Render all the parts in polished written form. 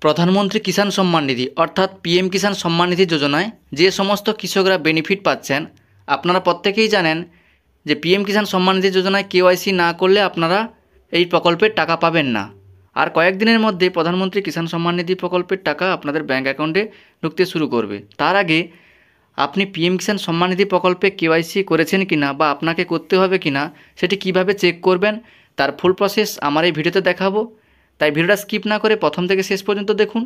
প্রধানমন্ত্রী কিষাণ সম্মান নিধি অর্থাৎ পিএম কিষাণ সম্মান নিধি যোজনায় যে সমস্ত কৃষকরা বেনিফিট পাচ্ছেন আপনারা প্রত্যেকেই জানেন যে পিএম কিষাণ সম্মান নিধি যোজনায় কেওয়াইসি না করলে আপনারা এই প্রকল্পের টাকা পাবেন না। আর কয়েকদিনের মধ্যে প্রধানমন্ত্রী কিষাণ সম্মান নিধি প্রকল্পের টাকা আপনাদের ব্যাঙ্ক অ্যাকাউন্টে ঢুকতে শুরু করবে। তার আগে আপনি পিএম কিষাণ সম্মান নিধি প্রকল্পে কেওয়াইসি করেছেন কিনা বা আপনাকে করতে হবে কিনা সেটি কিভাবে চেক করবেন তার ফুল প্রসেস আমার এই ভিডিওতে দেখাবো। তাই ভিডিওটা স্কিপ না করে প্রথম থেকে শেষ পর্যন্ত দেখুন।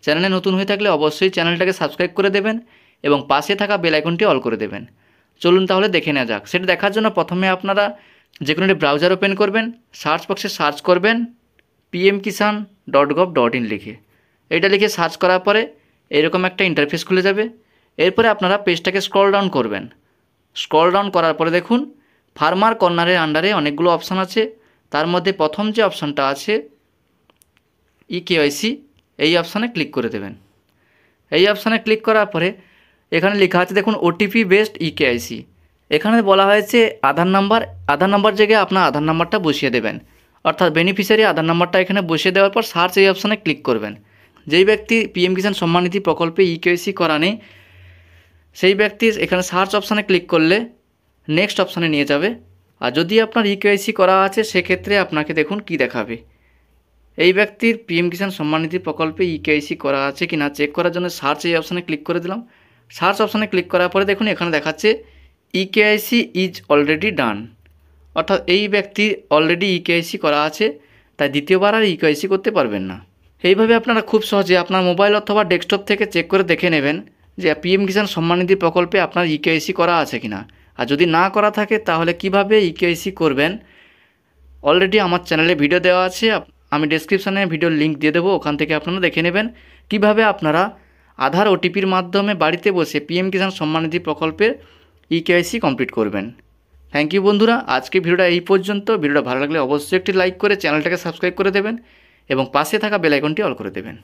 চ্যানেলে নতুন হয়ে থাকলে অবশ্যই চ্যানেলটাকে সাবস্ক্রাইব করে দেবেন এবং পাশে থাকা বেল আইকনটি অল করে দেবেন। চলুন তাহলে দেখে নেওয়া যাক। সেটা দেখার জন্য প্রথমে আপনারা যে কোনো একটি ব্রাউজার ওপেন করবেন, সার্চ বক্সে সার্চ করবেন pmkisan.gov.in লিখে। এটা লিখে সার্চ করার পরে এরকম একটা ইন্টারফেস খুলে যাবে। এরপরে আপনারা পেজটাকে স্ক্রল ডাউন করবেন। স্ক্রল ডাউন করার পরে দেখুন ফার্মার কর্নারের আন্ডারে অনেকগুলো অপশান আছে। তার মধ্যে প্রথম যে অপশানটা আছে ইকেওয়াইসি, এই অপশানে ক্লিক করে দেবেন। এই অপশানে ক্লিক করার পরে এখানে লেখা আছে দেখুন ওটিপি বেসড ইকেওয়াইসি। এখানে বলা হয়েছে আধার নাম্বার জায়গায় আপনার আধার নাম্বারটা বসিয়ে দেবেন, অর্থাৎ বেনিফিশিয়ারি আধার নাম্বারটা এখানে বসিয়ে দেওয়ার পর সার্চ এই অপশানে ক্লিক করবেন। যেই ব্যক্তি পিএম কিষাণ সম্মান নিধি প্রকল্পে ইকেওয়াইসি করা নেই সেই ব্যক্তি এখানে সার্চ অপশানে ক্লিক করলে নেক্সট অপশানে নিয়ে যাবে। আর যদি আপনার ইকেওয়াইসি করা আছে সেক্ষেত্রে আপনাকে দেখুন কি দেখাবে। এই ব্যক্তির পিএম কিষাণ সম্মান নিধি প্রকল্পে ইকেওয়াইসি করা আছে কি না চেক করার জন্য সার্চ এই অপশানে ক্লিক করে দিলাম। সার্চ অপশানে ক্লিক করার পরে দেখুন এখানে দেখাচ্ছে ইকেওয়াইসি ইজ অলরেডি ডান, অর্থাৎ এই ব্যক্তির অলরেডি ইকেওয়াইসি করা আছে, তাই দ্বিতীয়বার আর ইকেওয়াইসি করতে পারবেন না। এইভাবে আপনারা খুব সহজে আপনার মোবাইল অথবা ডেস্কটপ থেকে চেক করে দেখে নেবেন যে পিএম কিষাণ সম্মান নিধি প্রকল্পে আপনার ইকেওয়াইসি করা আছে কিনা। আর যদি না করা থাকে তাহলে কিভাবে ইকেওয়াইসি করবেন অলরেডি আমার চ্যানেলে ভিডিও দেওয়া আছে, আমি ডেসক্রিপশানে ভিডিওর লিঙ্ক দিয়ে দেবো, ওখান থেকে আপনারা দেখে নেবেন কিভাবে আপনারা আধার ওটিপির মাধ্যমে বাড়িতে বসে পিএম কিষাণ সম্মান নিধি প্রকল্পের ইকেওয়াইসি কমপ্লিট করবেন। থ্যাংক ইউ বন্ধুরা, আজকে ভিডিওটা এই পর্যন্ত। ভিডিওটা ভালো লাগলে অবশ্যই একটি লাইক করে চ্যানেলটাকে সাবস্ক্রাইব করে দেবেন এবং পাশে থাকা বেল আইকনটি অল করে দেবেন।